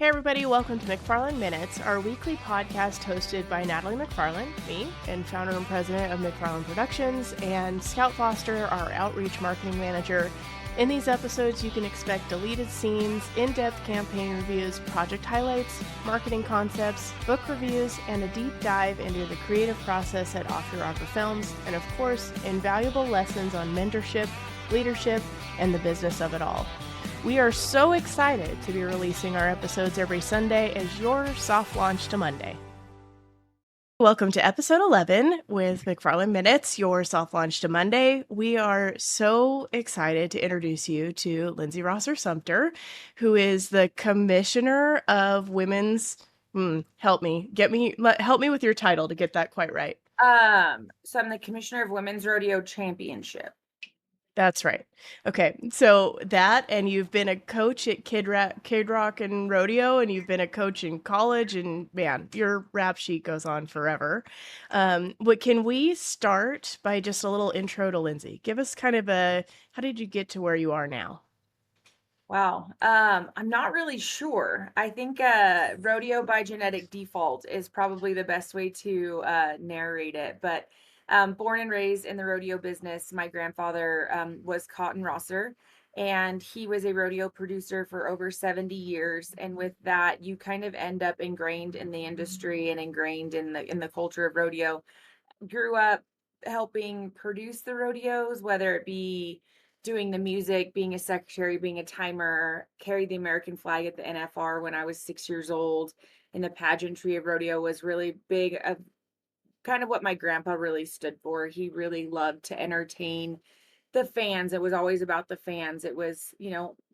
everybody, welcome to McFarland Minutes, our weekly podcast hosted by Natalie McFarland, me, and founder and president of McFarland Productions, and Scout Foster, our outreach marketing manager. In these episodes, you can expect deleted scenes, in-depth campaign reviews, project highlights, marketing concepts, book reviews, and a deep dive into the creative process at Off Your Rocker Films, and of course, invaluable lessons on mentorship, leadership, and the business of it all. We are so excited to be releasing our episodes every Sunday as your soft launch to Monday. Welcome to episode 11 with McFarland Minutes, your soft launch to Monday. We are so excited to introduce you to Lindsey Rosser Sumpter, who is the Commissioner of Women's. Help me with your title to get that quite right. So I'm the Commissioner of Women's Rodeo Championship. That's right. Okay, so that, and you've been a coach at Kid Rock and Rodeo, and you've been a coach in college, and man, your rap sheet goes on forever. But can we start by just a little intro to Lindsey? Give us kind of how did you get to where you are now? Wow. I'm not really sure. I think rodeo by genetic default is probably the best way to narrate it. But born and raised in the rodeo business, my grandfather was Cotton Rosser, and he was a rodeo producer for over 70 years. And with that, you kind of end up ingrained in the industry and ingrained in the culture of rodeo. Grew up helping produce the rodeos, whether it be doing the music, being a secretary, being a timer, carried the American flag at the NFR when I was 6 years old. And the pageantry of rodeo was really big of kind of what my grandpa really stood for. He really loved to entertain the fans. It was always about the fans. It was,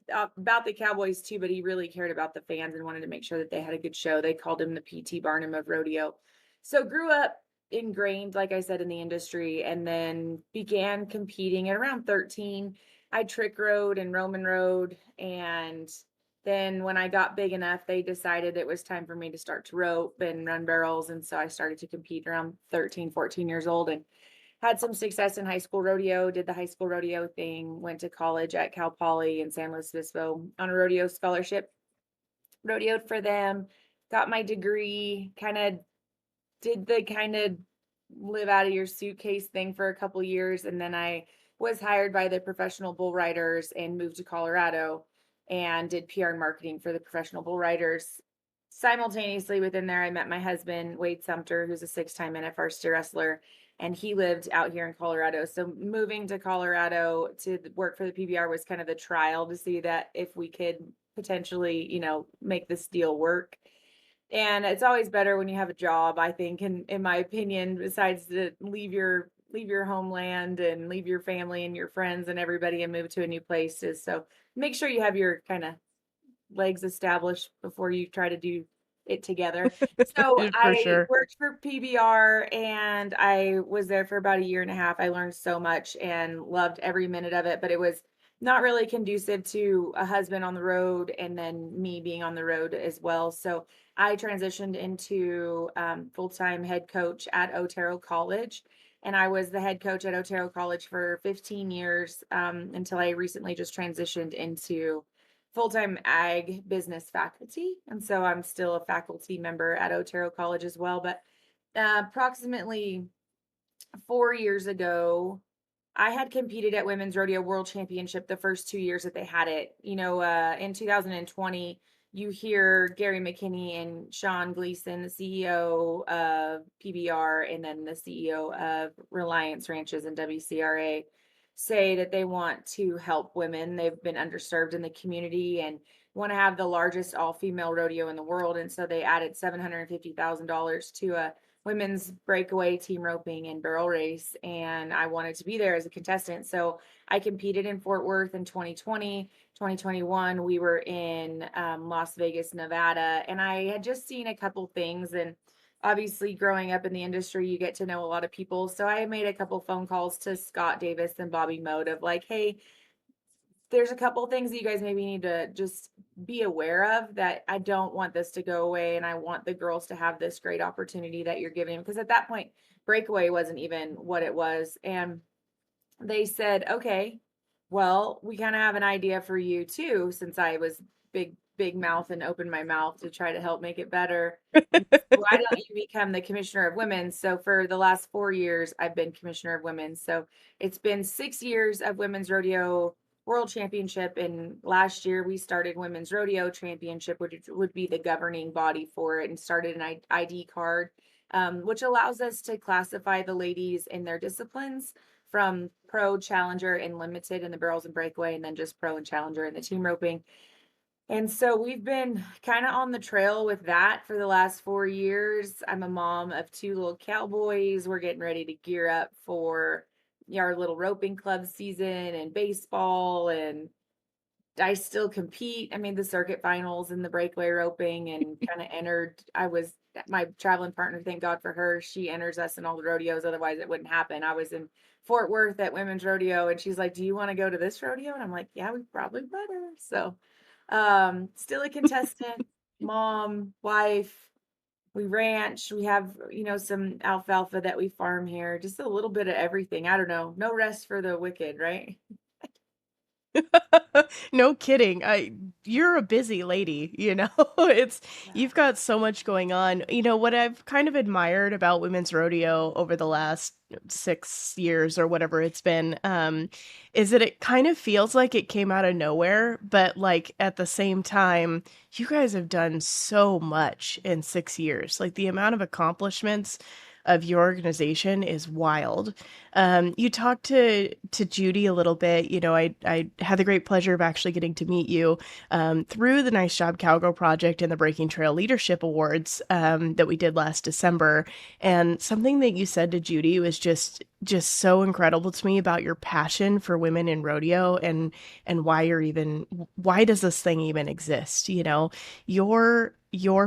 about the cowboys too, but he really cared about the fans and wanted to make sure that they had a good show. They called him the P.T. Barnum of rodeo. So grew up ingrained, like I said, in the industry, and then began competing at around 13. I trick rode and Roman rode, and then when I got big enough, they decided it was time for me to start to rope and run barrels, and so I started to compete around 13, 14 years old, and had some success in high school rodeo, did the high school rodeo thing, went to college at Cal Poly in San Luis Obispo on a rodeo scholarship, rodeoed for them, got my degree, kind of did the kind of live out of your suitcase thing for a couple years. And then I was hired by the professional bull riders and moved to Colorado and did PR and marketing for the professional bull riders. Simultaneously within there, I met my husband, Wade Sumpter, who's a 6-time NFR steer wrestler, and he lived out here in Colorado. So moving to Colorado to work for the PBR was kind of the trial to see that if we could potentially, make this deal work. And it's always better when you have a job, I think, in my opinion, besides to leave your homeland and leave your family and your friends and everybody and move to a new place. Is so make sure you have your kind of legs established before you try to do it together. So For I sure. worked for PBR and I was there for about a year and a half. I learned so much and loved every minute of it, but it was not really conducive to a husband on the road and then me being on the road as well. So I transitioned into full-time head coach at Otero College. And I was the head coach at Otero College for 15 years until I recently just transitioned into full-time ag business faculty. And so I'm still a faculty member at Otero College as well. But approximately 4 years ago, I had competed at Women's Rodeo World Championship the first 2 years that they had it. In 2020, you hear Gary McKinney and Sean Gleason, the CEO of PBR, and then the CEO of Reliance Ranches and WCRA, say that they want to help women. They've been underserved in the community and want to have the largest all-female rodeo in the world. And so they added $750,000 to a women's breakaway, team roping, and barrel race. And I wanted to be there as a contestant. So I competed in Fort Worth in 2020. 2021, we were in Las Vegas, Nevada. And I had just seen a couple things. And obviously, growing up in the industry, you get to know a lot of people. So I made a couple phone calls to Scott Davis and Bobby Mode of like, hey, there's a couple things that you guys maybe need to just be aware of, that I don't want this to go away. And I want the girls to have this great opportunity that you're giving. Because at that point, breakaway wasn't even what it was. And they said, okay, well, we kind of have an idea for you too, since I was big big mouth and open my mouth to try to help make it better. And why don't you become the commissioner of women? So for the last 4 years, I've been commissioner of women. So it's been 6 years of women's rodeo world championship. And last year we started women's rodeo championship, which would be the governing body for it, and started an ID card, which allows us to classify the ladies in their disciplines from pro, challenger, and limited in the barrels and breakaway, and then just pro and challenger in the team roping. And so we've been kind of on the trail with that for the last 4 years. I'm a mom of two little cowboys. We're getting ready to gear up for our little roping club season and baseball. And I still compete. I made the circuit finals in the breakaway roping and kind of entered. I was my traveling partner, thank God for her. She enters us in all the rodeos. Otherwise, it wouldn't happen. I was in Fort Worth at women's rodeo, and she's like, "Do you want to go to this rodeo?" And I'm like, "Yeah, we probably better." So still a contestant, mom, wife, we ranch, we have, some alfalfa that we farm here, just a little bit of everything. I don't know. No rest for the wicked, right? No kidding. You're a busy lady, you know? It's Yeah. you've got so much going on. You know, what I've kind of admired about women's rodeo over the last 6 years or whatever it's been, is that it kind of feels like it came out of nowhere, but like at the same time, you guys have done so much in 6 years. Like the amount of accomplishments of your organization is wild. You talked to Judy a little bit. You know, I had the great pleasure of actually getting to meet you through the Nice Job Cowgirl Project and the Breaking Trail Leadership Awards that we did last December. And something that you said to Judy was just so incredible to me about your passion for women in rodeo and why does this thing even exist? You know, your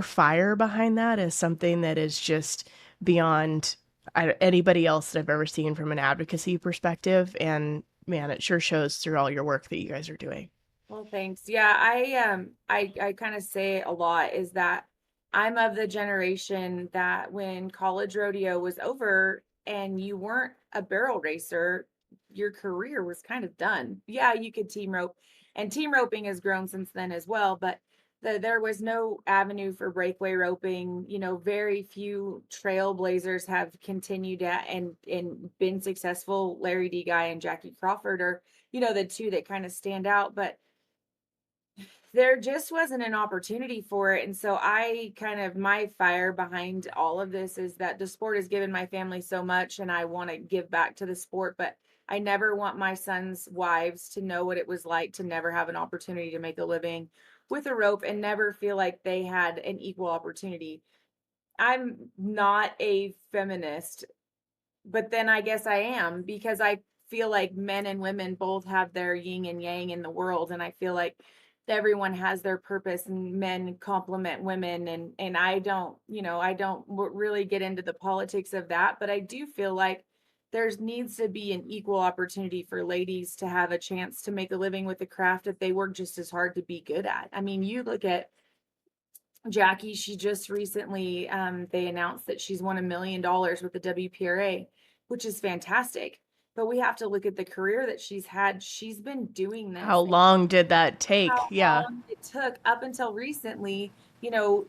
fire behind that is something that is just beyond anybody else that I've ever seen from an advocacy perspective. And man, it sure shows through all your work that you guys are doing. Well, thanks. Yeah, I kind of say a lot is that I'm of the generation that when college rodeo was over and you weren't a barrel racer, your career was kind of done. Yeah, you could team rope, and team roping has grown since then as well, but there was no avenue for breakaway roping. Very few trailblazers have continued and been successful. Larry D. Guy and Jackie Crawford are, the two that kind of stand out, but there just wasn't an opportunity for it. And so my fire behind all of this is that the sport has given my family so much and I want to give back to the sport, but I never want my sons' wives to know what it was like to never have an opportunity to make a living with a rope and never feel like they had an equal opportunity. I'm not a feminist, but then I guess I am, because I feel like men and women both have their yin and yang in the world, and I feel like everyone has their purpose, and men complement women, and I don't really get into the politics of that, but I do feel like there's needs to be an equal opportunity for ladies to have a chance to make a living with the craft that they work just as hard to be good at. I mean, you look at Jackie, she just recently, they announced that she's won $1 million with the WPRA, which is fantastic. But we have to look at the career that she's had. She's been doing How this, and long did that how take? Yeah. long it took up until recently.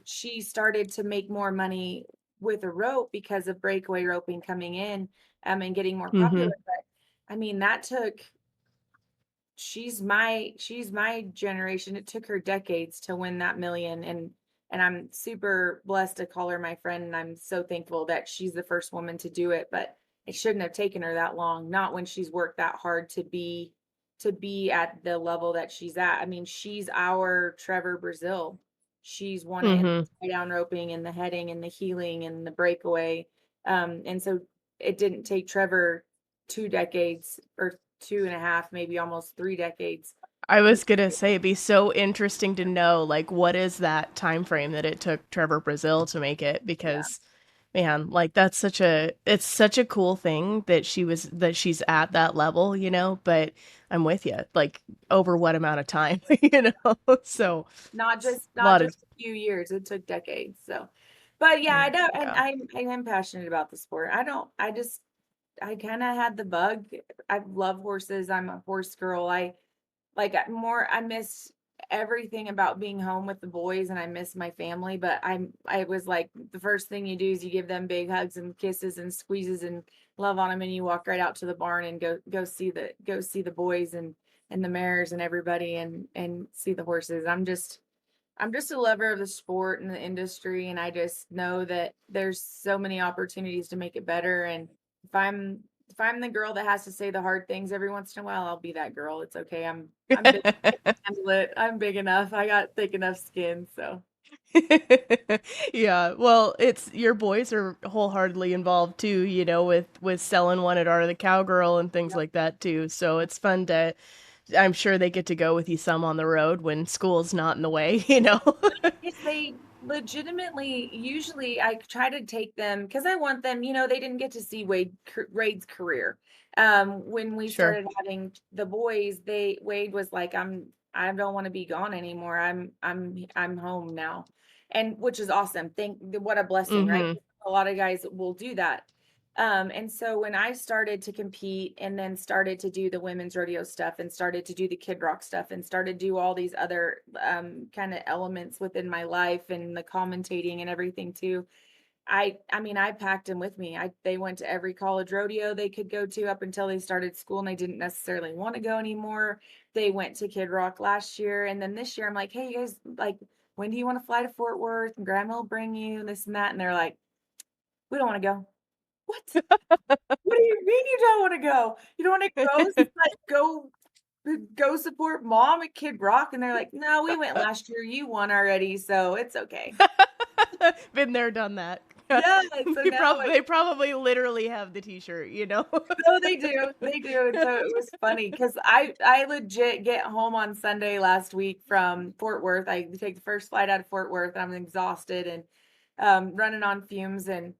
She started to make more money with a rope because of breakaway roping coming in, and getting more Mm-hmm. popular. But I mean, she's my generation. It took her decades to win that million, and I'm super blessed to call her my friend, and I'm so thankful that she's the first woman to do it, but it shouldn't have taken her that long, not when she's worked that hard to be at the level that she's at. I mean, she's our Trevor Brazil. She's won it in Mm-hmm. the tie down roping and the heading and the heeling and the breakaway. And so it didn't take Trevor 2 decades or 2.5, maybe almost 3 decades. I was gonna say it'd be so interesting to know like what is that time frame that it took Trevor Brazil to make it, Yeah. because man, like it's such a cool thing that she's at that level, you know, but I'm with you. Like over what amount of time, you know? So Not it's just a not lot of just a few years, it took decades. So, but yeah, I know, and yeah. I am passionate about the sport. I kind of had the bug. I love horses. I'm a horse girl. I like more. I miss everything about being home with the boys and I miss my family, but I was like the first thing you do is you give them big hugs and kisses and squeezes and love on them and you walk right out to the barn and go see the boys and the mares and everybody and see the horses. I'm just a lover of the sport and the industry, and I just know that there's so many opportunities to make it better. And if I'm the girl that has to say the hard things every once in a while, I'll be that girl. It's okay. I'm big enough to handle it. I'm big enough. I got thick enough skin. So Yeah, well, it's your boys are wholeheartedly involved too, with selling one at Art of the Cowgirl and things yep. like that too. So it's fun to I'm sure they get to go with you some on the road when school's not in the way. Yes, they legitimately, usually I try to take them because I want them, they didn't get to see Wade's career. When we Sure. started having the boys, Wade was like, I don't want to be gone anymore. I'm home now. And which is awesome. What a blessing, right? Mhm. A lot of guys will do that. And so when I started to compete and then started to do the women's rodeo stuff and started to do the Kid Rock stuff and started to do all these other kind of elements within my life and the commentating and everything too, I mean I packed them with me. They went to every college rodeo they could go to up until they started school and they didn't necessarily want to go anymore. They went to Kid Rock last year and then this year I'm like, hey you guys, like when do you want to fly to Fort Worth and grandma will bring you and this and that and they're like, we don't want to go. What? What do you mean you don't wanna go? You don't wanna go go support mom at Kid Rock? And they're like, "No, we went last year, you won already, so it's okay." Been there, done that. Yeah, so They now probably they probably literally have the t-shirt. no, they do, and so it was funny because I legit get home on Sunday last week from Fort Worth. I take the first flight out of Fort Worth, I'm exhausted and, running on fumes and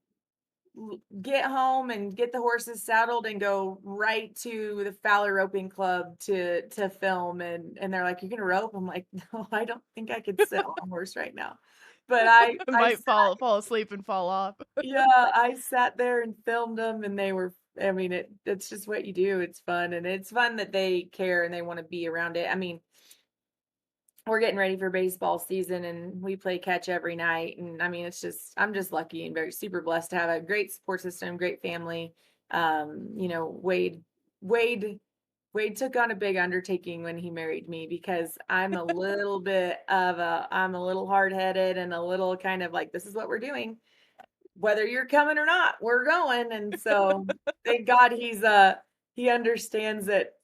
get home and get the horses saddled and go right to the Fowler Roping Club to film and they're like, "You're gonna rope?" I'm like, "No, I don't think I could sit on a horse right now." But I Might sat fall asleep and fall off. yeah, I sat there and filmed them and they were I mean, it's just what you do. It's fun and it's fun that they care and they wanna be around it. I mean, we're getting ready for baseball season and we play catch every night and I mean I'm just lucky and very super blessed to have a great support system, great family. Wade Wade Wade took on a big undertaking when he married me because I'm a little hard-headed and a little kind of like this is what we're doing whether you're coming or not, we're going. And so thank God he understands that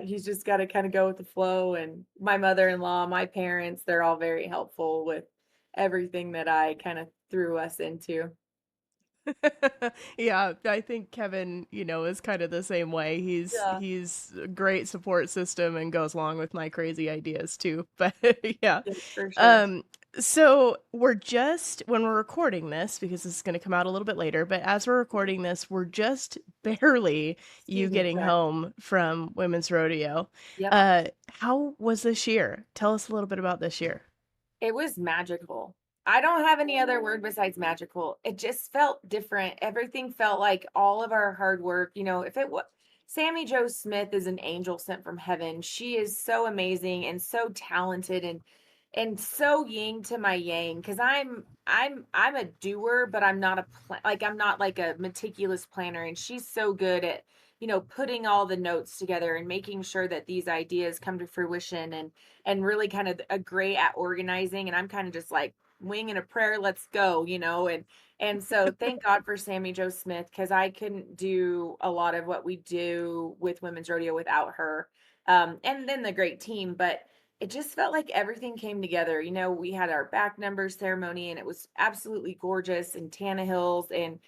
he's just got to kind of go with the flow. And my mother-in-law, my parents, they're all very helpful with everything that I kind of threw us into. Yeah, I think Kevin, is kind of the same way. He's Yeah, he's a great support system and goes along with my crazy ideas too. But yeah. yeah, for sure. Um so we're just when we're recording this because this is going to come out a little bit later, but as we're recording this, we're just barely you Season getting check. home from women's rodeo. Yep. How was this year? Tell us a little bit about this year. It was magical. I don't have any other word besides magical. It just felt different. Everything felt like all of our hard work, if it was Sammy Jo Smith is an angel sent from heaven. She is so amazing and so talented and so yin to my yang because I'm a doer, but I'm not I'm not like a meticulous planner. And she's so good at putting all the notes together and making sure that these ideas come to fruition and really kind of a great at organizing. And I'm kind of just like winging a prayer, let's go, and so thank God for Sammy Jo Smith because I couldn't do a lot of what we do with women's rodeo without her. And then the great team, but it just felt like everything came together. We had our back numbers ceremony and it was absolutely gorgeous in Tannehills and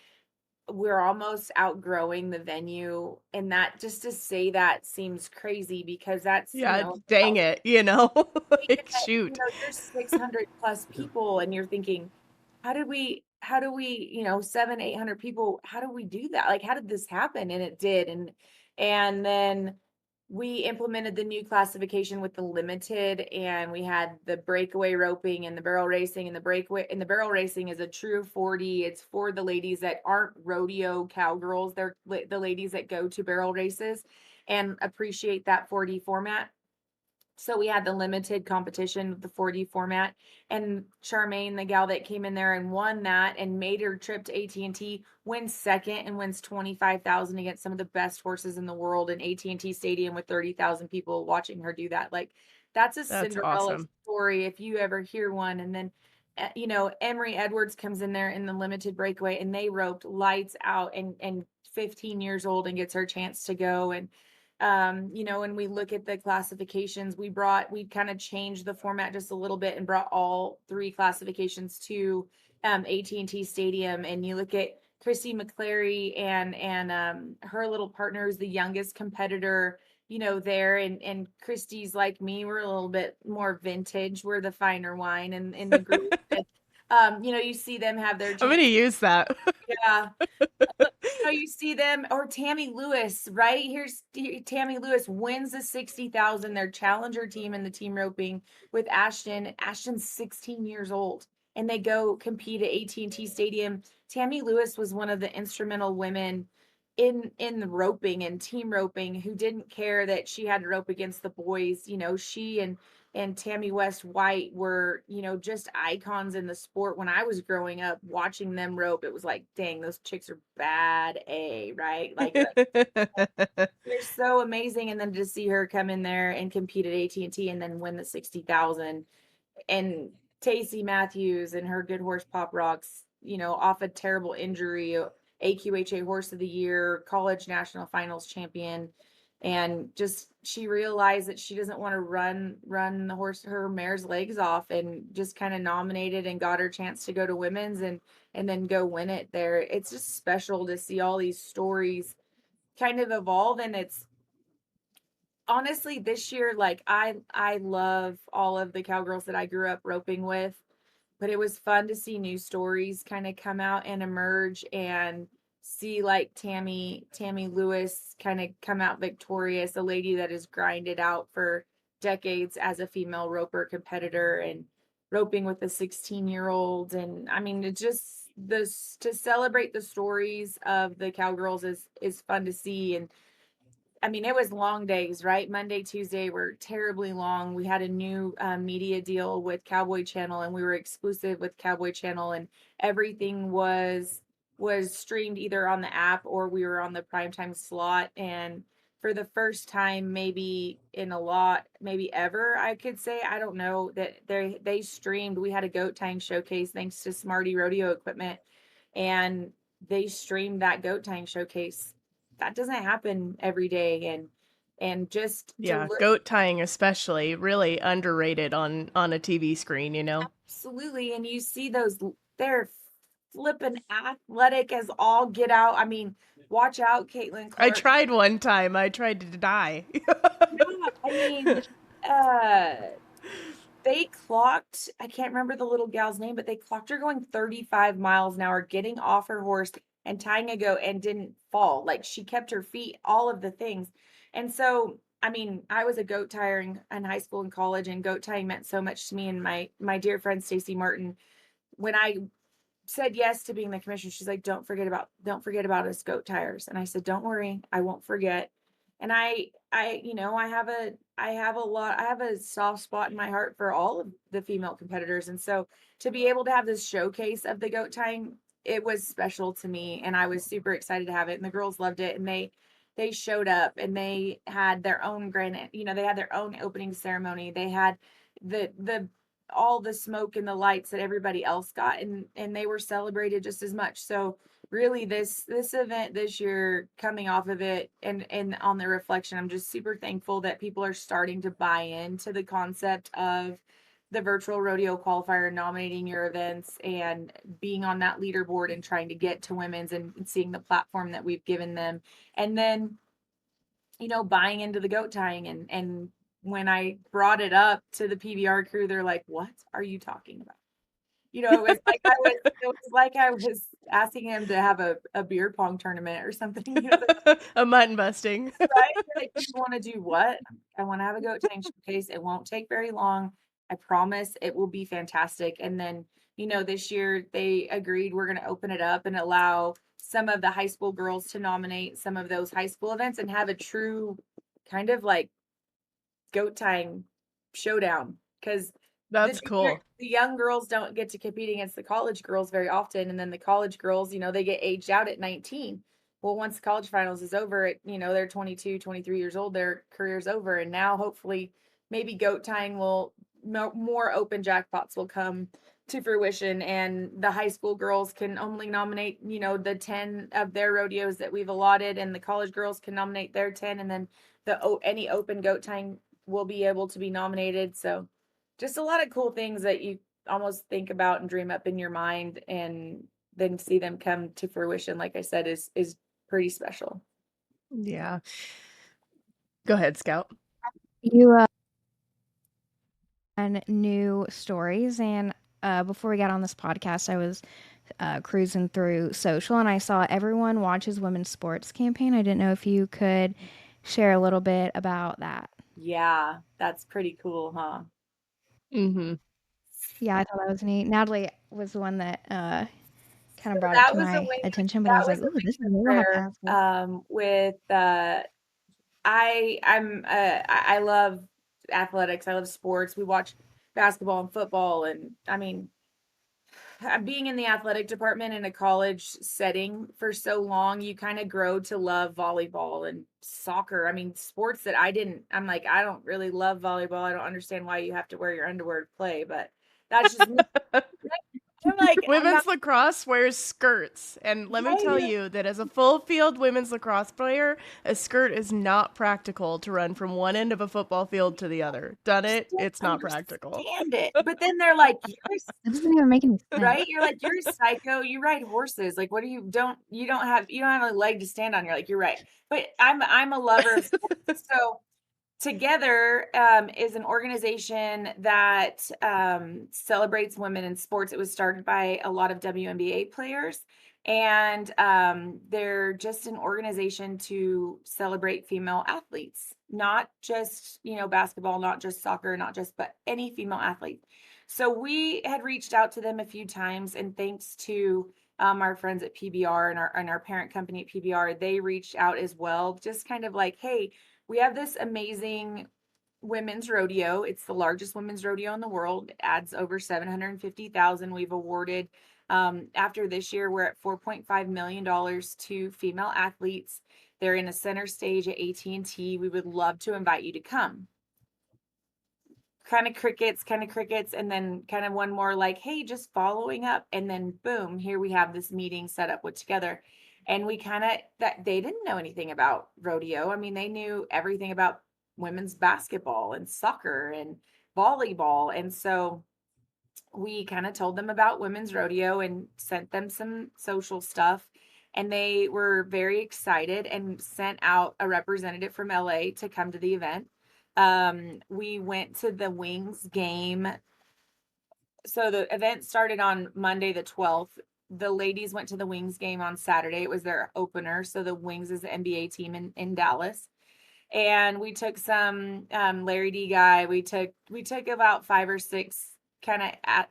we're almost outgrowing the venue. And that just to say that seems crazy because that's, Yeah, dang it. Like shoot. there's 600 plus people and you're thinking, how do we, 800 people, how do we do that? Like, how did this happen? And it did. And then we implemented the new classification with the limited and we had the breakaway roping and the barrel racing and the barrel racing is a true 40. It's for the ladies that aren't rodeo cowgirls. They're the ladies that go to barrel races and appreciate that 40 format So we had the limited competition with the 4D format, and Charmaine, the gal that came in there and won that and made her trip to AT&T, wins second and wins 25,000 against some of the best horses in the world in AT&T Stadium with 30,000 people watching her do that. Like, that's a That's Cinderella awesome. story if you ever hear one. And then Emery Edwards comes in there in the limited breakaway, and they roped lights out, and 15 years old, and gets her chance to go. And when we look at the classifications, we kind of changed the format just a little bit and brought all three classifications to AT&T Stadium. And you look at Christy McClary and her little partner is the youngest competitor, there. And Christy's like me, we're a little bit more vintage. We're the finer wine in the group. And, you see them have their I'm going to chance. use that. Yeah. You see them, or Tammy Lewis, right? Here's Tammy Lewis wins the 60,000, their challenger team in the team roping with Ashton. Ashton's 16 years old, and they go compete at AT&T Stadium. Tammy Lewis was one of the instrumental women in the roping and team roping who didn't care that she had to rope against the boys. She and Tammy West White were, just icons in the sport. When I was growing up watching them rope, it was like, dang, those chicks are bad A, right? Like they're so amazing. And then to see her come in there and compete at AT&T and then win the 60,000, and Tacey Matthews and her Good Horse Pop Rocks, off a terrible injury, AQHA Horse of the Year, college national finals champion. And just she realized that she doesn't want to run her mare's legs off, and just kind of nominated and got her chance to go to women's and then go win it there. It's just special to see all these stories kind of evolve. And it's honestly this year, like I love all of the cowgirls that I grew up roping with, but it was fun to see new stories kind of come out and emerge, and see like Tammy Lewis kind of come out victorious, a lady that has grinded out for decades as a female roper competitor and roping with a 16-year-old. And I mean, it just this to celebrate the stories of the cowgirls is fun to see. And I mean, it was long days, right? Monday, Tuesday were terribly long. We had a new media deal with Cowboy Channel, and we were exclusive with Cowboy Channel, and everything was streamed either on the app or we were on the primetime slot. And for the first time, maybe in a lot, maybe ever, I could say, I don't know, that they streamed. We had a goat tying showcase thanks to Smarty Rodeo equipment, and they streamed that goat tying showcase. That doesn't happen every day. And just to Yeah, look. goat tying especially really underrated on a TV screen, you know. Absolutely. And you see they're flipping athletic as all get out. I mean, watch out, Caitlin I Clark. tried one time. I tried to die. Yeah, I mean, uh they clocked, I can't remember the little gal's name, but they clocked her going 35 miles an hour, getting off her horse and tying a goat, and didn't fall. Like, she kept her feet, all of the things. And so, I mean, I was a goat tyer in high school and college, and goat tying meant so much to me. And my dear friend Stacy Martin, when I said yes to being the commissioner, she's like, don't forget about us goat tires. And I said, don't worry, I won't forget. And I have a soft spot in my heart for all of the female competitors. And so to be able to have this showcase of the goat tying, it was special to me, and I was super excited to have it. And the girls loved it, and they showed up, and they had their own they had their own opening ceremony. They had the all the smoke and the lights that everybody else got, and they were celebrated just as much. So really, this event this year, coming off of it, and on the reflection, I'm just super thankful that people are starting to buy into the concept of the virtual rodeo qualifier, nominating your events and being on that leaderboard and trying to get to women's, and seeing the platform that we've given them. And then buying into the goat tying. And when I brought it up to the PBR crew, they're like, "What are you talking about?" It was like I was asking him to have a beer pong tournament or something. A mutton busting. Right? Like, you want to do what? I want to have a goat tying showcase. It won't take very long. I promise it will be fantastic. And then, this year they agreed we're going to open it up and allow some of the high school girls to nominate some of those high school events and have a true kind of like goat tying showdown because That's cool. the young girls don't get to compete against the college girls very often, and then the college girls, they get aged out at 19. Well, once the college finals is over, they're 22, 23 years old, their career's over, and now hopefully maybe goat tying will more open jackpots will come to fruition, and the high school girls can only nominate, the 10 of their rodeos that we've allotted, and the college girls can nominate their 10, and then any open goat tying will be able to be nominated. So just a lot of cool things that you almost think about and dream up in your mind, and then see them come to fruition, like I said, is pretty special. Yeah. Go ahead, Scout. You on new stories, and before we got on this podcast, I was cruising through social, and I saw Everyone Watches Women's Sports campaign. I didn't know if you could share a little bit about that. Yeah, that's pretty cool, huh? Mm-hmm. Yeah, I thought that was neat. Natalie was the one that kind of brought it That to was a my wing. attention, but I That was was like, a "Ooh, this is wing new. I'll have to prayer. ask her." With I love athletics. I love sports. We watch basketball and football, and I mean, being in the athletic department in a college setting for so long, you kind of grow to love volleyball and soccer. I mean, sports that I'm like, I don't really love volleyball. I don't understand why you have to wear your underwear to play, but that's just me. I'm like, I'm not Women's lacrosse wears skirts, and let me tell right. you that as a full field women's lacrosse player, a skirt is not practical to run from one end of a football field to the other. Done Just it, don't it's not practical. understand it. But then they're like, That doesn't even make any sense. right? You're like, you're a psycho. You ride horses. Like, what do you don't have a leg to stand on. You're like, you're right. But I'm a lover of sports. So Together is an organization that celebrates women in sports. It was started by a lot of WNBA players, and they're just an organization to celebrate female athletes, not just basketball, not just soccer, not just but any female athlete. So we had reached out to them a few times, and thanks to our friends at PBR and our parent company at PBR, they reached out as well, just kind of like, hey, we have this amazing women's rodeo. It's the largest women's rodeo in the world. It adds over 750,000. We've awarded after this year, we're at $4.5 million to female athletes. They're in a center stage at AT&T. We would love to invite you to come. Kind of crickets, and then kind of one more like, hey, just following up, and then boom, here we have this meeting set up with together. And we kind of that they didn't know anything about rodeo. I mean, they knew everything about women's basketball and soccer and volleyball. And so we kind of told them about women's rodeo and sent them some social stuff. And they were very excited and sent out a representative from LA to come to the event. We went to the Wings game. So the event started on Monday the 12th. The ladies went to the Wings game on Saturday. It was their opener. So the Wings is the NBA team in Dallas. And we took some Larry D guy. We took about 5 or 6 kind of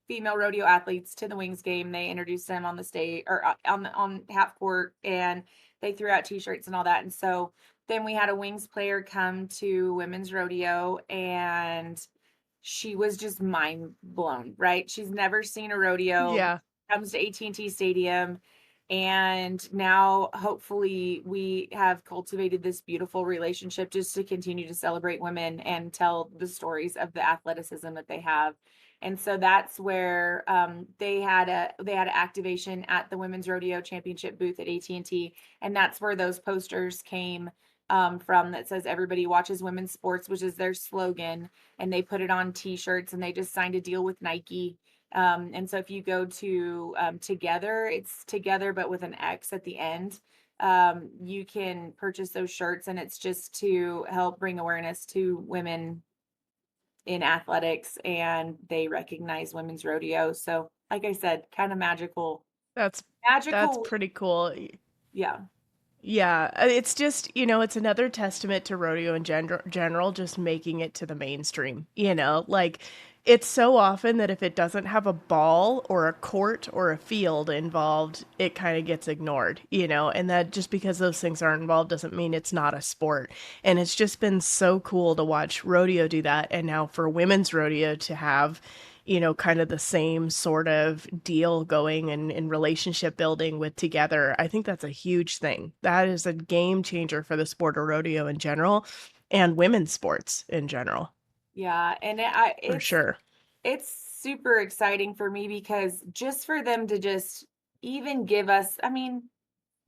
female rodeo athletes to the Wings game. They introduced them on the stage or on half court, and they threw out t-shirts and all that. And so then we had a Wings player come to women's rodeo, and she was just mind blown, right? She's never seen a rodeo. Yeah. Comes to AT&T Stadium, and now hopefully we have cultivated this beautiful relationship just to continue to celebrate women and tell the stories of the athleticism that they have. And so that's where they had an activation at the Women's Rodeo Championship booth at AT&T, and that's where those posters came from, that says everybody watches women's sports, which is their slogan, and they put it on t-shirts, and they just signed a deal with Nike. And so if you go to Together, it's Together but with an X at the end. You can purchase those shirts, and it's just to help bring awareness to women in athletics, and they recognize women's rodeo. So like I said, kind of magical. That's Magical. pretty cool. Yeah. Yeah, it's just, it's another testament to rodeo in general, just making it to the mainstream, like It's so often that if it doesn't have a ball or a court or a field involved, it kind of gets ignored, and that just because those things aren't involved doesn't mean it's not a sport. And it's just been so cool to watch rodeo do that. And now for women's rodeo to have, kind of the same sort of deal going and relationship building with Together, I think that's a huge thing. That is a game changer for the sport of rodeo in general and women's sports in general, Yeah, and for sure. it's super exciting for me because just for them to just even give us, I mean,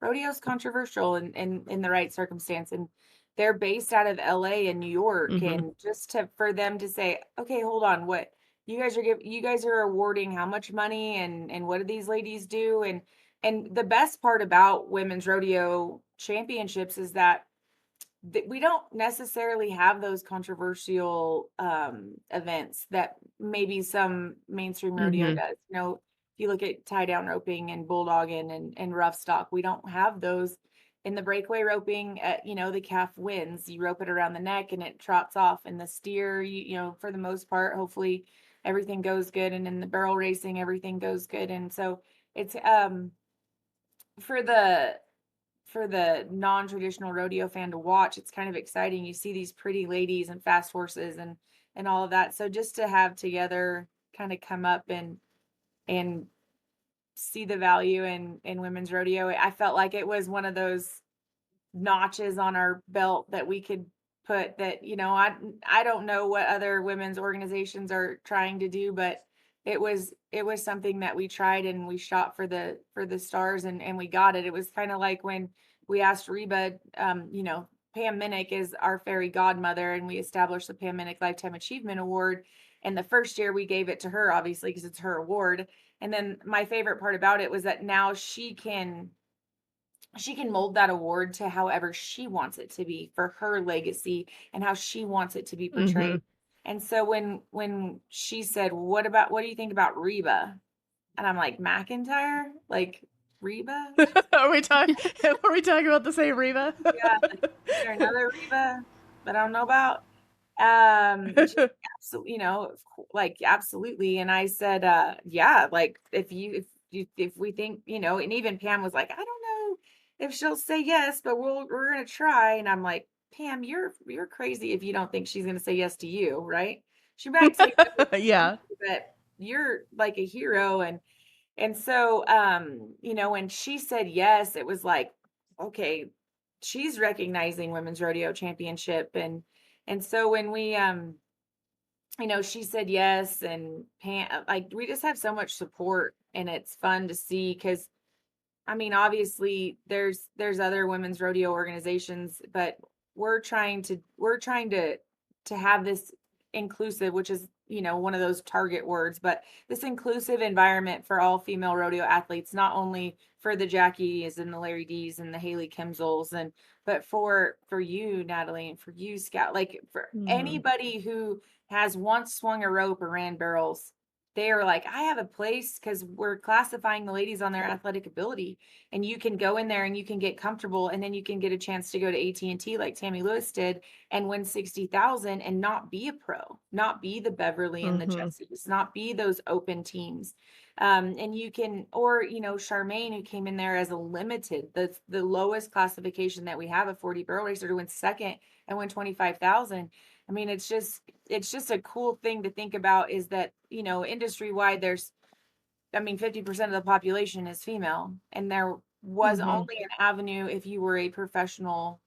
rodeo's controversial in the right circumstance, and they're based out of LA and New York, Hmm. and just to for them to say, okay, hold on, what you guys are awarding how much money, and what do these ladies do? And the best part about women's rodeo championships is that we don't necessarily have those controversial events that maybe some mainstream rodeo Hmm. does. If you look at tie down roping and bulldogging and rough stock, we don't have those. In the breakaway roping, the calf wins. You rope it around the neck and it trots off. And the steer, for the most part, hopefully everything goes good. And in the barrel racing, everything goes good. And so it's for the non-traditional rodeo fan to watch, it's kind of exciting. You see these pretty ladies and fast horses and all of that. So just to have Together kind of come up and see the value in women's rodeo, I felt like it was one of those notches on our belt that we could put that, I don't know what other women's organizations are trying to do, but it was something that we tried, and we shot for the stars, and we got it. It was kind of like when we asked Reba, Pam Minnick is our fairy godmother, and we established the Pam Minnick Lifetime Achievement Award. And the first year we gave it to her, obviously, because it's her award. And then my favorite part about it was that now she can mold that award to however she wants it to be for her legacy and how she wants it to be Hmm. portrayed. And so when she said, what do you think about Reba? And I'm like, McIntyre? Like Reba? Are we talking about the same Reba? Yeah, like, is there another Reba that I don't know about? She's like, absolutely, like absolutely. And I said, yeah, like if we think, and even Pam was like, I don't know if she'll say yes, but we're gonna try. And I'm like, Pam, you're crazy if you don't think she's gonna say yes to you, right? She might say no to you, Yeah. but you're like a hero. And so when she said yes, it was like, okay, she's recognizing women's rodeo championship. And so when we she said yes, and like we just have so much support, and it's fun to see because I mean, obviously there's other women's rodeo organizations, but we're trying to have this inclusive, which is, one of those target words, but this inclusive environment for all female rodeo athletes, not only for the Jackies and the Larry D's and the Haley Kimsels but for you, Natalie, and for you, Scout, like for Hmm. anybody who has once swung a rope or ran barrels. They are like, I have a place because we're classifying the ladies on their athletic ability, and you can go in there and you can get comfortable, and then you can get a chance to go to AT&T like Tammy Lewis did and win 60,000 and not be a pro, not be the Beverly and the Hmm. Jessies, not be those open teams. And you can, or, Charmaine, who came in there as a limited, the lowest classification that we have, a 40 barrel racer, to win second and win 25,000. I mean, it's just a cool thing to think about, is that, industry wide, there's, I mean, 50% of the population is female, and there was Hmm. only an avenue if you were a professional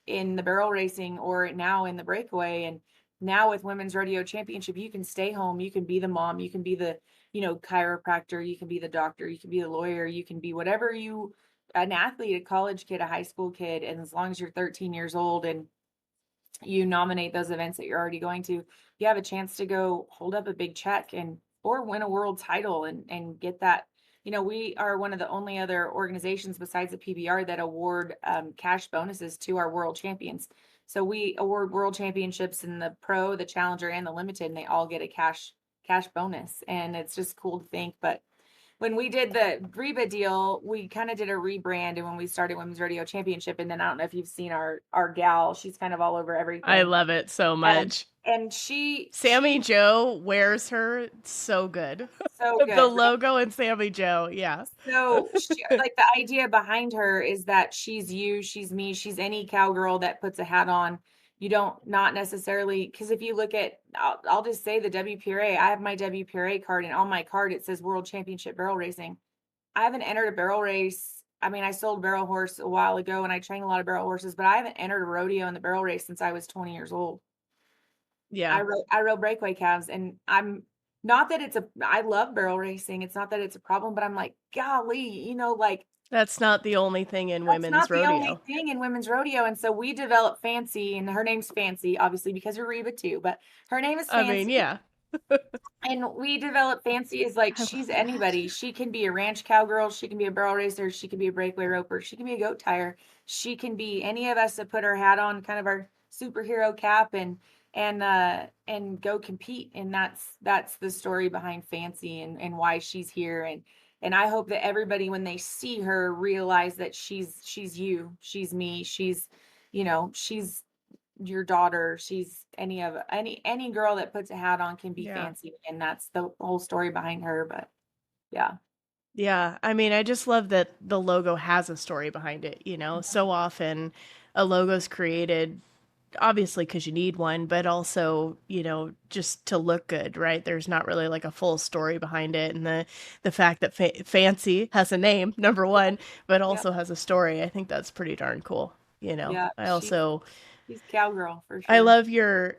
in the barrel racing or now in the breakaway. And now with women's rodeo championship, you can stay home, you can be the mom, you can be the, chiropractor, you can be the doctor, you can be the lawyer, you can be whatever an athlete, a college kid, a high school kid. And as long as you're 13 years old and you nominate those events that you're already going to, you have a chance to go hold up a big check and or win a world title and get that. We are one of the only other organizations besides the PBR that award cash bonuses to our world champions. So we award world championships in the pro, the challenger, and the limited, and they all get a cash bonus. And it's just cool to think. But when we did the Reba deal, we kind of did a rebrand, and when we started Women's Rodeo Championship, and then I don't know if you've seen our gal, she's kind of all over I everything. love it so And much. and she Sammy Joe wears her so good. so The good. logo and Sammy Joe, yeah. So like the idea behind her is that she's you, she's me, she's any cowgirl that puts a hat on. You don't not necessarily, because if you look at, I'll just say the WPRA, I have my WPRA card, and on my card it says World Championship Barrel Racing. I haven't entered a barrel race. I mean, I sold a barrel horse a while ago and I train a lot of barrel horses, but I haven't entered a rodeo in the barrel race since I was 20 years old. Yeah. I rode breakaway calves, and I'm not that I love barrel racing. It's not that it's a problem, but I'm like, golly, like That's not the only thing in that's women's not the only rodeo. thing in women's rodeo. And so we developed Fancy, and her name's Fancy, obviously because of Reba too, but her name is I Fancy. mean, yeah. And we developed Fancy as like, I she's love anybody. She can be a ranch cowgirl. She can be a barrel racer. She can be a breakaway roper. She can be a goat tire. She can be any of us that put our hat on, kind of our superhero cap, and go compete. And that's the story behind Fancy, and why she's here. And I hope that everybody, when they see her, realize that she's you, she's me, she's she's your daughter, she's any girl that puts a hat on can be Yeah. Fancy, and that's the whole story behind her. But yeah. Yeah. I mean, I just love that the logo has a story behind it, So often a logo's created obviously because you need one, but also, just to look good, right? There's not really like a full story behind it. And the fact that Fancy has a name, number one, but Yep. also has a story, I think that's pretty darn cool. Yeah, I also she's cowgirl for I sure. love your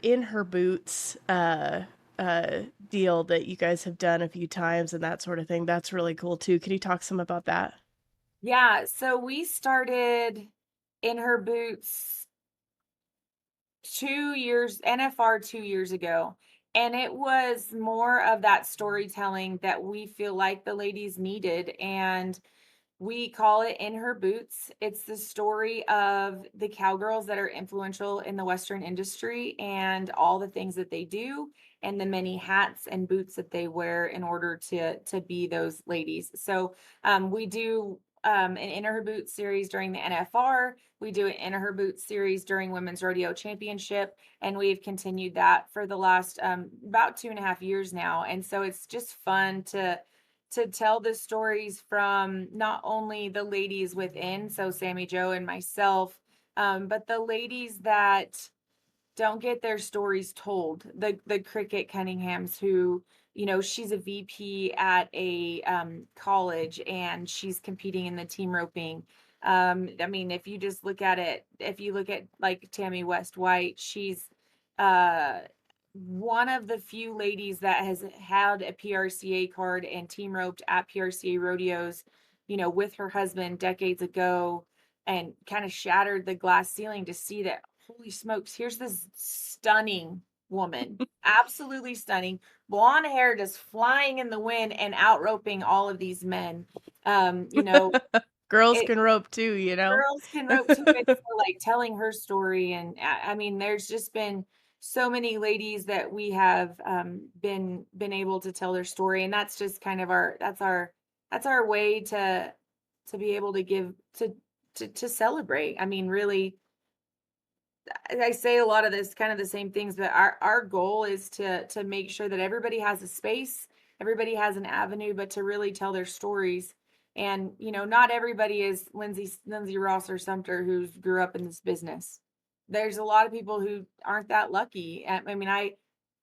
in her boots deal that you guys have done a few times and that sort of thing. That's really cool too. Can you talk some about that? Yeah, so we started in her boots 2 years, NFR 2 years ago. And it was more of that storytelling that we feel like the ladies needed. And we call it In Her Boots. It's the story of the cowgirls that are influential in the Western industry, and all the things that they do, and the many hats and boots that they wear in order to be those ladies. So we do an In Her Boots series during the NFR. We do an In Her Boots series during Women's Rodeo Championship, and we've continued that for the last about 2.5 years now. And so it's just fun to tell the stories from not only the ladies within, so Sammy Joe and myself, but the ladies that don't get their stories told. The Cricket Cunninghams, who, she's a VP at a college, and she's competing in the team roping. I mean, if you just look at it, if you look at like Tammy West White, she's uh one of the few ladies that has had a PRCA card and team roped at PRCA rodeos, with her husband decades ago, and kind of shattered the glass ceiling to see that, holy smokes, here's this stunning woman, absolutely stunning, blonde hair just flying in the wind and out roping all of these men. Girls It can rope too, you know? girls can rope too. And so, like, telling her story, and I mean, there's just been so many ladies that we have been able to tell their story, and that's just kind of our way to be able to give to celebrate. I mean, really, I say a lot of this kind of the same things, but our goal is to make sure that everybody has a space, everybody has an avenue, but to really tell their stories. And not everybody is Lindsey Rosser Sumpter, who grew up in this business. There's a lot of people who aren't that lucky. I mean,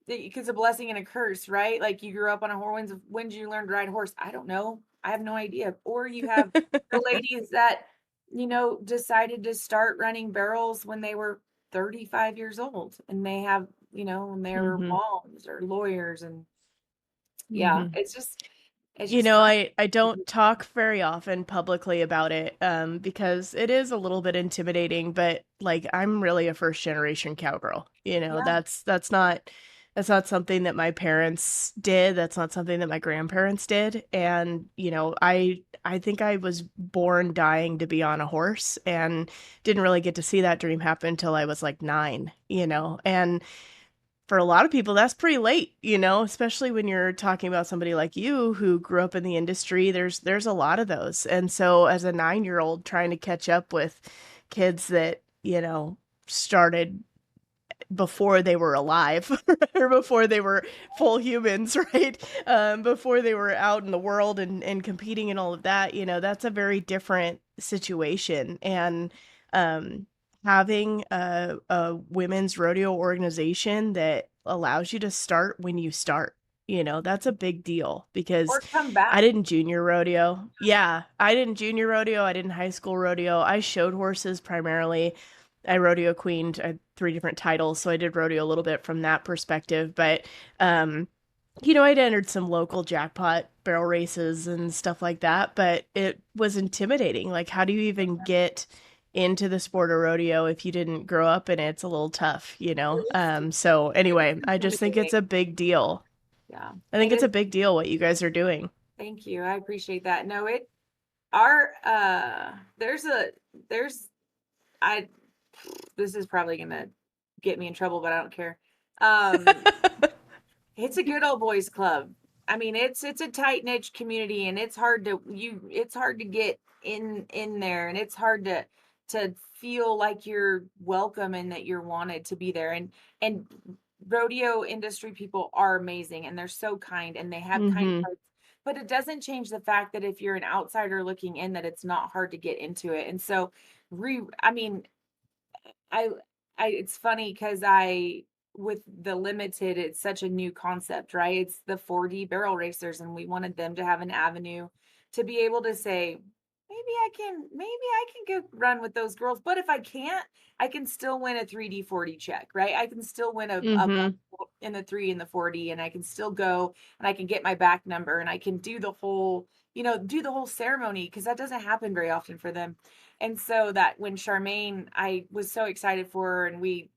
it's a blessing and a curse, right? Like, you grew up on a horse. When did you learn to ride a horse? I don't know. I have no idea. Or you have the ladies that decided to start running barrels when they were 35 years old, and they have, and they're Mhm. moms or lawyers, and yeah, Mhm. it's just fun. I don't talk very often publicly about it because it is a little bit intimidating, but like I'm really a first generation cowgirl. Yeah. That's not something that my parents did. That's not something that my grandparents did. And, I think I was born dying to be on a horse and didn't really get to see that dream happen until I was like 9, and for a lot of people, that's pretty late, especially when you're talking about somebody like you who grew up in the industry. There's a lot of those. And so as a 9-year-old trying to catch up with kids that, started before they were alive or before they were full humans, right? Before they were out in the world and competing and all of that, that's a very different situation. And um, having a women's rodeo organization that allows you to start when you start, that's a big deal because Or come I back. didn't junior rodeo. Yeah, I didn't junior rodeo. I didn't high school rodeo. I showed horses primarily. I rodeo queened. I had 3 different titles, so I did rodeo a little bit from that perspective. But um, I'd entered some local jackpot barrel races and stuff like that, but it was intimidating. Like, how do you even get into the sport of rodeo if you didn't grow up in it? It's a little tough. So It is anyway, I just think intimidating. it's a big deal. Yeah, I think it it's is. a big deal what you guys are doing. Thank you. I appreciate that. No, our, there's, I, this is probably gonna get me in trouble, but I don't care. Um, it's a good old boys club. I mean, it's a tight knit community, and it's hard to get in there, and it's hard to feel like you're welcome and that you're wanted to be there. And rodeo industry people are amazing, and they're so kind, and they have kind Mm-hmm. hearts. But it doesn't change the fact that if you're an outsider looking in, that it's not hard to get into it. And so, I mean, I it's funny because with the limited, it's such a new concept, right? It's the 4D barrel racers, and we wanted them to have an avenue to be able to say, maybe I can go run with those girls, but if I can't, I can still win a 3D 4D check, right? I can still win a Mm-hmm. in the 3 and the 4D, and I can still go and I can get my back number, and I can do the whole, do the whole ceremony, because that doesn't happen very often for them. And so that when Charmaine, I was so excited for her, and we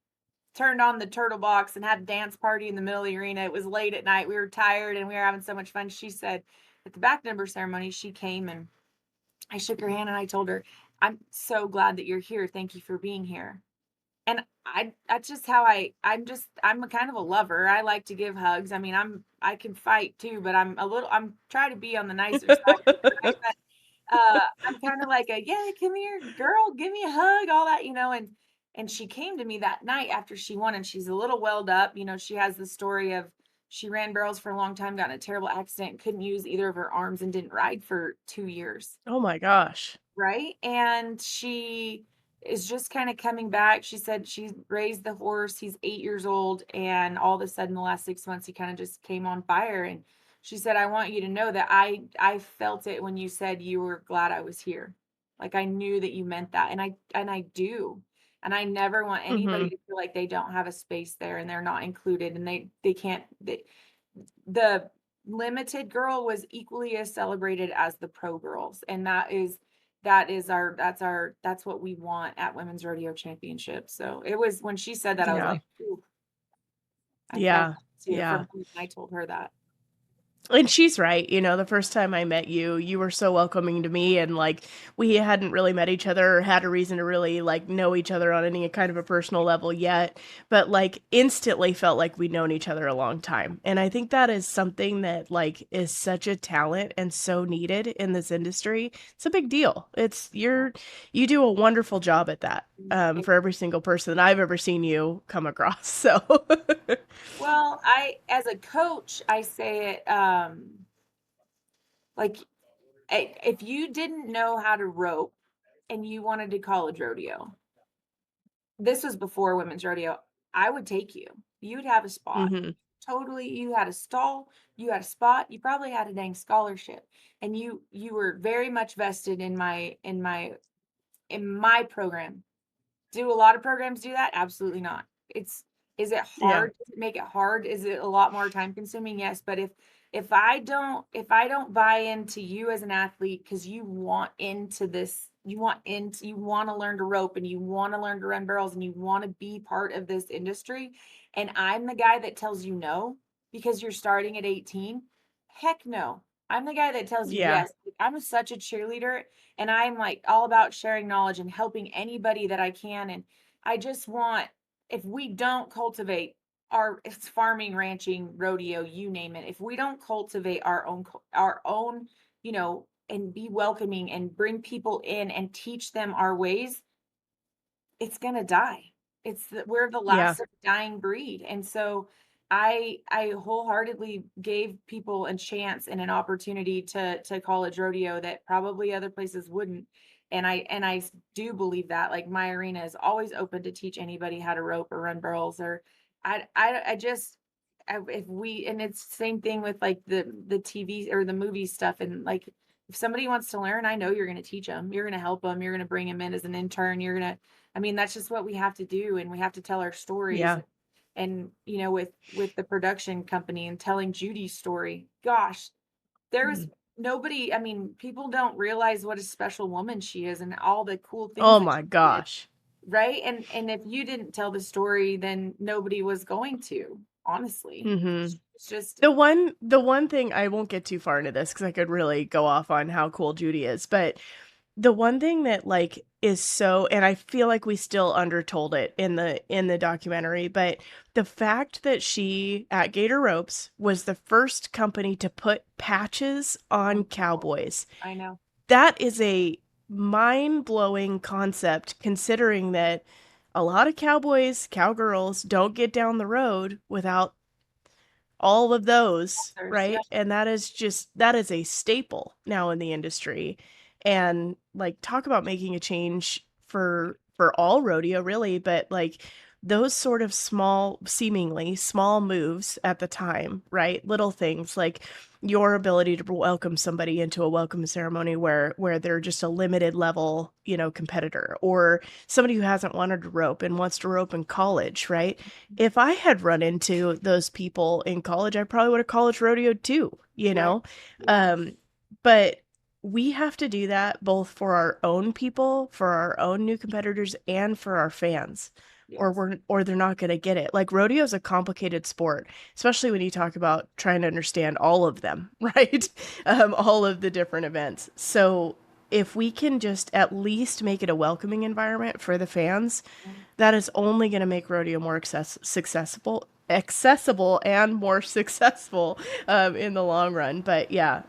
turned on the turtle box and had a dance party in the middle of the arena. It was late at night. We were tired and we were having so much fun. She said at the back number ceremony, she came and I shook her hand and I told her, I'm so glad that you're here. Thank you for being here. And that's just how I'm a kind of a lover. I like to give hugs. I mean, I can fight too, but I'm trying to be on the nicer side of it, right? I'm kind of like a, yeah, come here, girl, give me a hug, all that, and she came to me that night after she won, and she's a little welled up. She has the story of she ran barrels for a long time, got in a terrible accident, couldn't use either of her arms, and didn't ride for 2 years. Oh my gosh. Right. And she is just kind of coming back. She said she raised the horse. He's 8 years old. And all of a sudden, the last 6 months, he kind of just came on fire. And she said, I want you to know that I felt it when you said you were glad I was here. Like, I knew that you meant that. And I do. And I never want Mm-hmm. anybody to feel like they don't have a space there and they're not included, and they can't, the limited girl was equally as celebrated as the pro girls. And that's what we want at Women's Rodeo Championship. So it was, when she said that, I was Yeah. like, ooh, I felt Yeah. that too Yeah. from when I told her that. And she's right. The first time I met you, you were so welcoming to me, and like we hadn't really met each other or had a reason to really like know each other on any kind of a personal level yet, but like instantly felt like we'd known each other a long time. And I think that is something that like is such a talent and so needed in this industry. It's a big deal. You do a wonderful job at that. For every single person that I've ever seen you come across. So Well, as a coach, I say it, like, if you didn't know how to rope and you wanted to college rodeo, this was before women's rodeo, I would take you. You'd have a spot. hmm Totally, you had a stall, you had a spot, you probably had a dang scholarship. And you were very much vested in my program. Do a lot of programs do that? Absolutely not. Is it yeah. hard? Does it make it hard? Is it a lot more time consuming? Yes, but if I don't buy into you as an athlete, because you want into this, you want to learn to rope, and you want to learn to run barrels, and you want to be part of this industry, and I'm the guy that tells you no because you're starting at 18, heck no. I'm the guy that tells you Yeah. yes. I'm such a cheerleader, and I'm like all about sharing knowledge and helping anybody that I can. And I just want, if we don't cultivate it's farming, ranching, rodeo, you name it. If we don't cultivate our own, and be welcoming and bring people in and teach them our ways, it's gonna die. We're the Yeah. last of the dying breed. And so I wholeheartedly gave people a chance and an opportunity to college rodeo that probably other places wouldn't. And I do believe that, like, my arena is always open to teach anybody how to rope or run burls, or I just if we and it's the same thing with like the TV or the movie stuff. And like, if somebody wants to learn, I know you're going to teach them, you're going to help them, you're going to bring them in as an intern, you're going to, I mean, that's just what we have to do. And we have to tell our stories. Yeah. And with the production company and telling Judy's story, gosh, there's nobody, I mean, people don't realize what a special woman she is and all the cool things Oh that my she did, gosh. right? And if you didn't tell the story, then nobody was going to, honestly. Mm-hmm. It's just, The one thing, I won't get too far into this because I could really go off on how cool Judy is, but the one thing that like is so, and I feel like we still undertold it in the documentary, but the fact that she at Gator Ropes was the first company to put patches on cowboys. I know. That is a mind-blowing concept, considering that a lot of cowgirls don't get down the road without all of those, Yeah. right? And that is a staple now in the industry. And like, talk about making a change for all rodeo, really, but like those sort of seemingly small moves at the time, right? Little things like your ability to welcome somebody into a welcome ceremony where they're just a limited level, competitor, or somebody who hasn't wanted to rope and wants to rope in college, right? If I had run into those people in college, I probably would have college rodeoed too, Right. Yeah. But we have to do that both for our own people, for our own new competitors, and for our fans. Yes. Or they're not going to get it. Like, rodeo is a complicated sport, especially when you talk about trying to understand all of them, right? All of the different events. So if we can just at least make it a welcoming environment for the fans, that is only going to make rodeo more accessible and more successful in the long run. But yeah,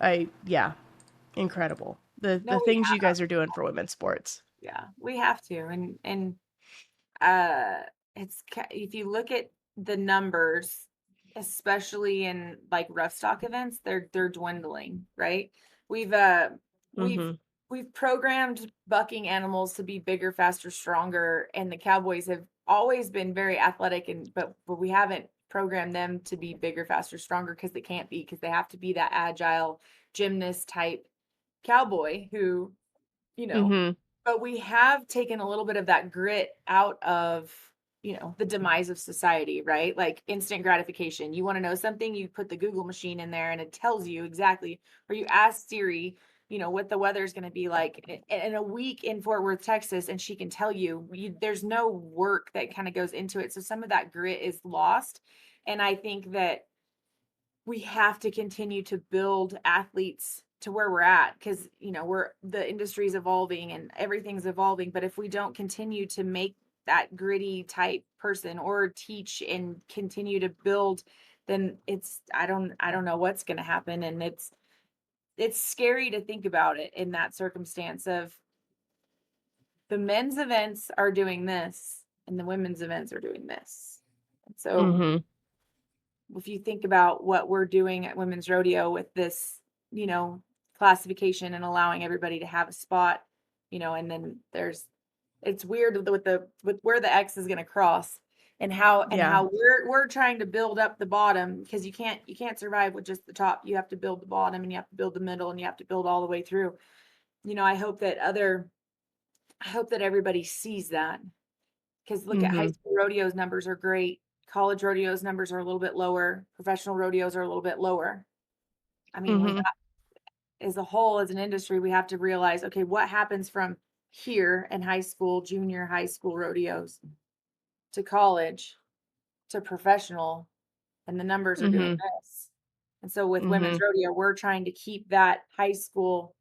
incredible. The No, we things you have. guys are doing for women's sports. Yeah, we have to. And if you look at the numbers, especially in like rough stock events, they're dwindling, right? We've uh we've Mm-hmm. we've programmed bucking animals to be bigger, faster, stronger, and the cowboys have always been very athletic, but we haven't programmed them to be bigger, faster, stronger, because they can't be, because they have to be that agile gymnast type cowboy who, you know, Mm-hmm. but we have taken a little bit of that grit out of, the demise of society, right? Like instant gratification. You want to know something, you put the Google machine in there and it tells you exactly, or you ask Siri, what the weather is going to be like in a week in Fort Worth, Texas, and she can tell there's no work that kind of goes into it. So some of that grit is lost. And I think that we have to continue to build athletes to where we're at, because the industry's evolving and everything's evolving. But if we don't continue to make that gritty type person or teach and continue to build, then I don't know what's going to happen. And it's scary to think about it in that circumstance of the men's events are doing this and the women's events are doing this. And so Mm-hmm. if you think about what we're doing at women's rodeo with this, classification and allowing everybody to have a spot, and then it's weird with where the X is going to cross, and how Yeah. we're trying to build up the bottom, because you can't survive with just the top. You have to build the bottom, and you have to build the middle, and you have to build all the way through. I hope that everybody sees that, because look at high Mm-hmm. school rodeos, numbers are great. College rodeos numbers are a little bit lower. Professional rodeos are a little bit lower. I mean, we Mm-hmm. got, as a whole, as an industry, we have to realize, okay, what happens from here in high school, junior high school rodeos, to college, to professional, and the numbers are doing Mm-hmm. this. And so with Mm-hmm. women's rodeo, we're trying to keep that high school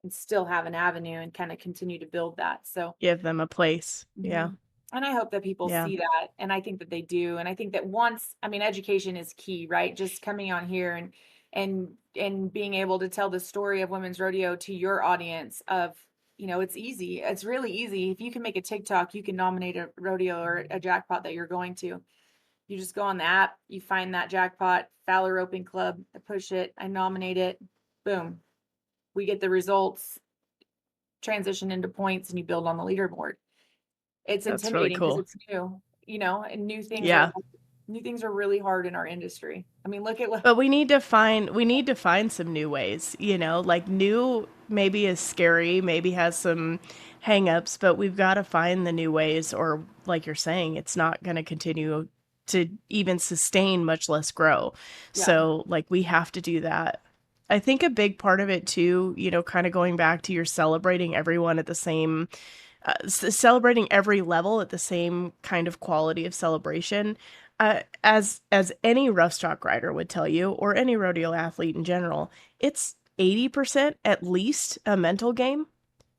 and still have an avenue and kind of continue to build that. So Give them a place. Yeah. mhm. And I hope that people Yeah. see that. And I think that they do. And I think that education is key, right? Just coming on here and being able to tell the story of women's rodeo to your audience of, it's easy. It's really easy. If you can make a TikTok, you can nominate a rodeo or a jackpot that you're going to. You just go on the app, you find that jackpot, Fowler Roping Club, I push it, I nominate it, boom. We get the results, transition into points, and you build on the leaderboard. It's That's really intimidating because cool. it's new, and new things Yeah. are really hard in our industry. I mean, look at what But we need to find some new ways, like new maybe is scary, maybe has some hangups, but we've got to find the new ways, or like you're saying, it's not going to continue to even sustain, much less grow. yeah, So like we have to do that. I think a big part of it too, kind of going back to your celebrating everyone at the same celebrating every level at the same kind of quality of celebration. As any rough stock rider would tell you, or any rodeo athlete in general, it's 80% at least a mental game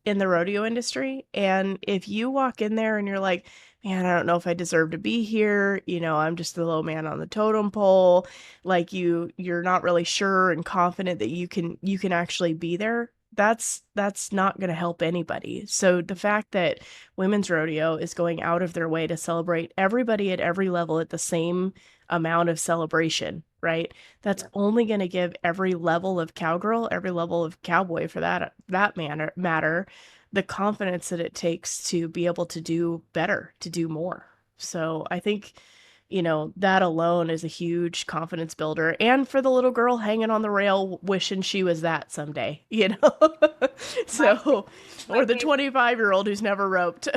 in the rodeo industry. And if you walk in there and you're like, man, I don't know if I deserve to be here, I'm just the low man on the totem pole, like you're not really sure and confident that you can actually be there, that's not going to help anybody. So the fact that women's rodeo is going out of their way to celebrate everybody at every level at the same amount of celebration, right? That's yeah, only going to give every level of cowgirl, every level of cowboy for that matter, the confidence that it takes to be able to do better, to do more. So I think, that alone is a huge confidence builder. And for the little girl hanging on the rail wishing she was that someday. my So, my or the favorite 25-year-old who's never roped.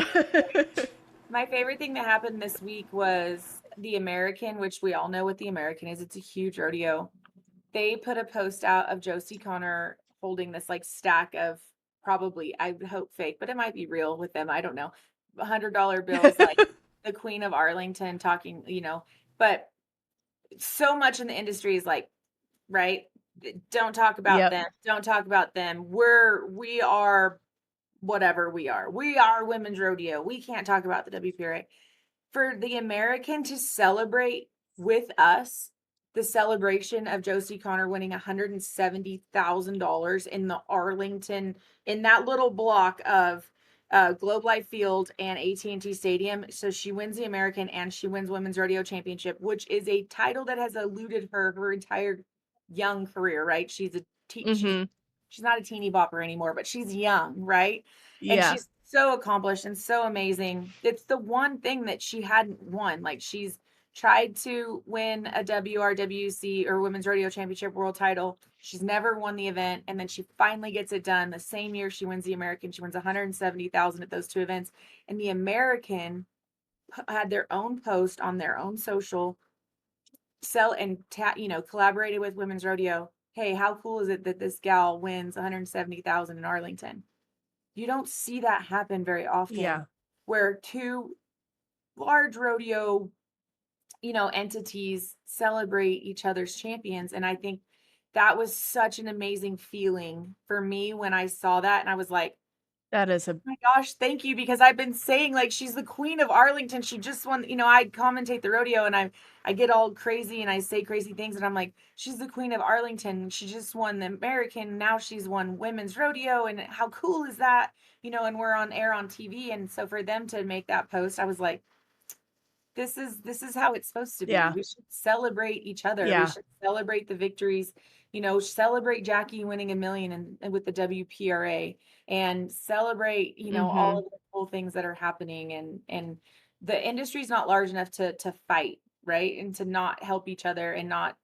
my favorite thing that happened this week was the American, which we all know what the American is. It's a huge rodeo. They put a post out of Josie Connor holding this like stack of, probably, I would hope fake, but it might be real with them. I don't know. $100 bills, like the Queen of Arlington talking, but so much in the industry is like, right? Don't talk about Yep. them. Don't talk about them. We are whatever we are. We are women's rodeo. We can't talk about the WPRA. For the American to celebrate with us the celebration of Josie Connor winning $170,000 in the Arlington, in that little block of Globe Life Field and AT&T Stadium. So she wins the American and she wins Women's Rodeo Championship, which is a title that has eluded her entire young career, right? Mm-hmm. She's not a teeny bopper anymore, but she's young, right? And Yeah. she's so accomplished and so amazing. It's the one thing that she hadn't won. Like, she's tried to win a WRWC or Women's Rodeo Championship world title. She's never won the event, and then she finally gets it done. The same year she wins the American, she wins 170,000 at those two events. And the American had their own post on their own social, collaborated with Women's Rodeo. Hey, how cool is it that this gal wins 170,000 in Arlington? You don't see that happen very often, Yeah. where two large rodeo, entities celebrate each other's champions. And I think that was such an amazing feeling for me when I saw that. And I was like, That is oh my gosh, thank you. Because I've been saying, like, she's the Queen of Arlington. She just won, I commentate the rodeo and I get all crazy and I say crazy things. And I'm like, she's the Queen of Arlington. She just won the American. Now she's won women's rodeo. And how cool is that? And we're on air on TV. And so for them to make that post, I was like, this is how it's supposed to be. yeah. We should celebrate each other. We Yeah. should celebrate the victories, celebrate Jackie winning $1 million and with the WPRA, and celebrate, all Mm-hmm. of the cool things that are happening. And the industry's not large enough to fight, right? And to not help each other and not,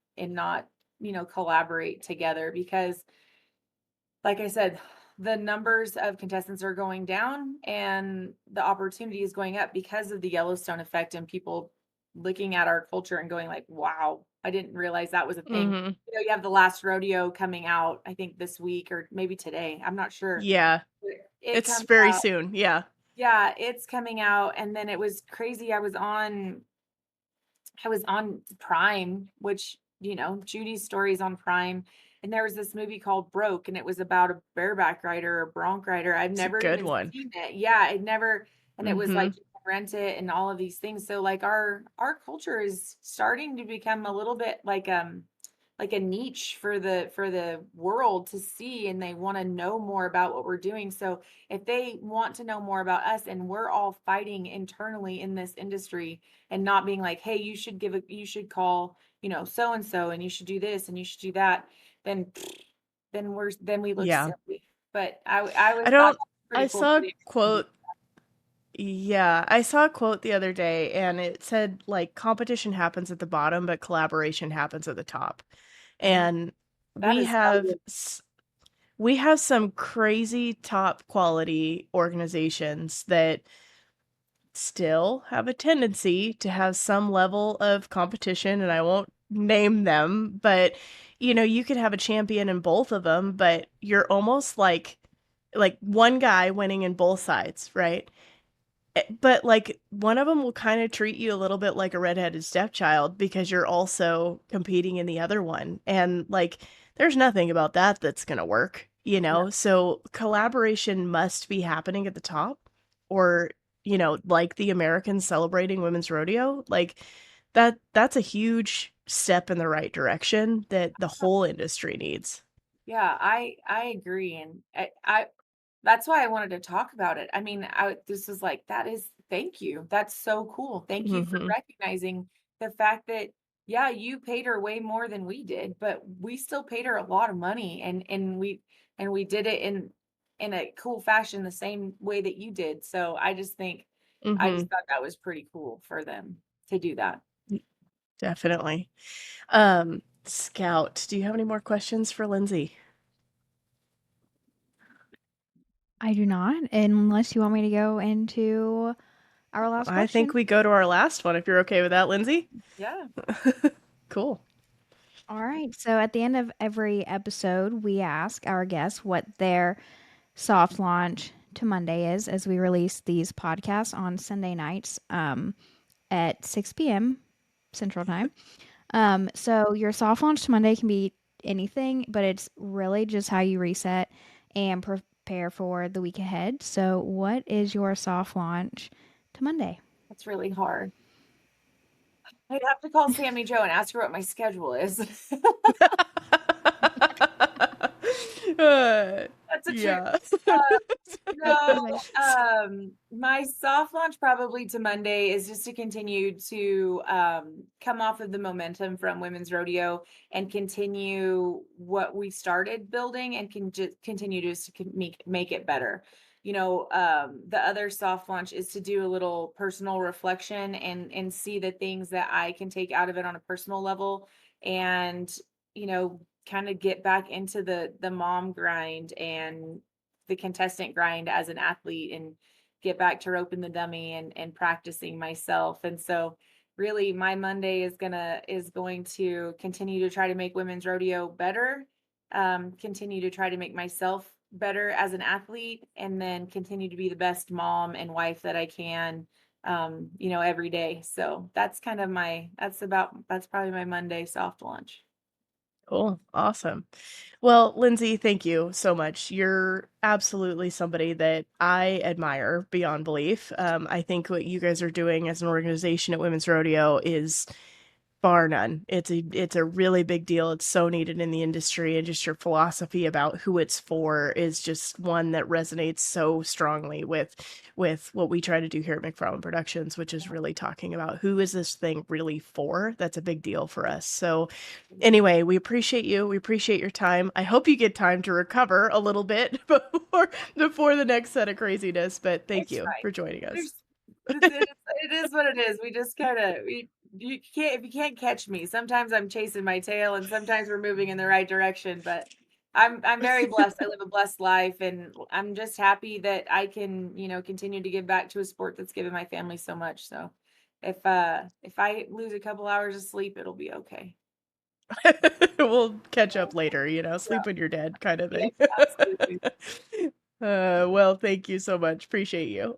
collaborate together, because like I said, the numbers of contestants are going down and the opportunity is going up because of the Yellowstone effect and people looking at our culture and going like, wow, I didn't realize that was a thing. Mm-hmm. You have the last rodeo coming out, I think this week or maybe today. I'm not sure. Yeah. It It's comes very out. soon. Yeah. Yeah, it's coming out. And then it was crazy. I was on Prime, which, Judy's story's on Prime. And there was this movie called Broke, and it was about a bareback rider or bronc rider. I've It's a never good even one. seen it. Yeah, I'd never, and it was Mm-hmm. like rent it and all of these things. So like our culture is starting to become a little bit like a niche for the world to see, and they want to know more about what we're doing. So if they want to know more about us and we're all fighting internally in this industry and not being like, hey, you should call, so and so, and you should do this and you should do that, then then we look Yeah. silly. But I was I thought don't, that was I pretty cool saw for a the quote. Yeah, I saw a quote the other day and it said like competition happens at the bottom, but collaboration happens at the top. Mhm. And That we is so have good. we have some crazy top quality organizations that still have a tendency to have some level of competition, and I won't name them, but you could have a champion in both of them, but you're almost like one guy winning in both sides, right? But like one of them will kind of treat you a little bit like a redheaded stepchild because you're also competing in the other one. And like there's nothing about that that's going to work, you No. know? So collaboration must be happening at the top or, like the Americans celebrating women's rodeo, like that's a huge step in the right direction that the whole industry needs. Yeah, I agree, and I that's why I wanted to talk about it. I mean, this is like that is thank you. That's so cool. Thank you for Mhm. recognizing the fact that yeah, you paid her way more than we did, but we still paid her a lot of money, and we did it in a cool fashion the same way that you did. So I just Mhm. thought that was pretty cool for them to do that. Definitely. Scout, do you have any more questions for Lindsay? I do not, unless you want me to go into our last I think question. we go to our last one if you're okay with that, Lindsay. Yeah. Cool. All right. So at the end of every episode, we ask our guests what their soft launch to Monday is, as we release these podcasts on Sunday nights at 6 p.m. Central Time. So your soft launch to Monday can be anything, but it's really just how you reset and prepare for the week ahead. So, what is your soft launch to Monday? That's really hard. I'd have to call Sammy Joe and ask her what my schedule is. Uh, That's a trick. yeah. No, Like, my soft launch probably to Monday is just to continue to come off of the momentum from women's rodeo and continue what we started building and can just continue to make it better. The other soft launch is to do a little personal reflection and see the things that I can take out of it on a personal level, and kind of get back into the mom grind and the contestant grind as an athlete, and get back to roping the dummy and practicing myself. And so really my Monday is going to continue to try to make women's rodeo better, continue to try to make myself better as an athlete, and then continue to be the best mom and wife that I can, every day. So that's probably my Monday soft launch. Cool. Awesome. Well, Lindsay, thank you so much. You're absolutely somebody that I admire beyond belief. I think what you guys are doing as an organization at Women's Rodeo is bar none. It's a really big deal. It's so needed in the industry, and just your philosophy about who it's for is just one that resonates so strongly with what we try to do here at McFarland Productions, which is really talking about who is this thing really for. That's a big deal for us. So anyway, we appreciate you. We appreciate your time. I hope you get time to recover a little bit before the next set of craziness, but thank It's you fine. for joining us. There's it is what it is. We just kinda we you can't if you can't catch me. Sometimes I'm chasing my tail and sometimes we're moving in the right direction, but I'm very blessed. I live a blessed life, and I'm just happy that I can, continue to give back to a sport that's given my family so much. So if I lose a couple hours of sleep, it'll be okay. We'll catch up later, Yeah. sleep when you're dead kind of Yep, thing. absolutely. Well, thank you so much. Appreciate you.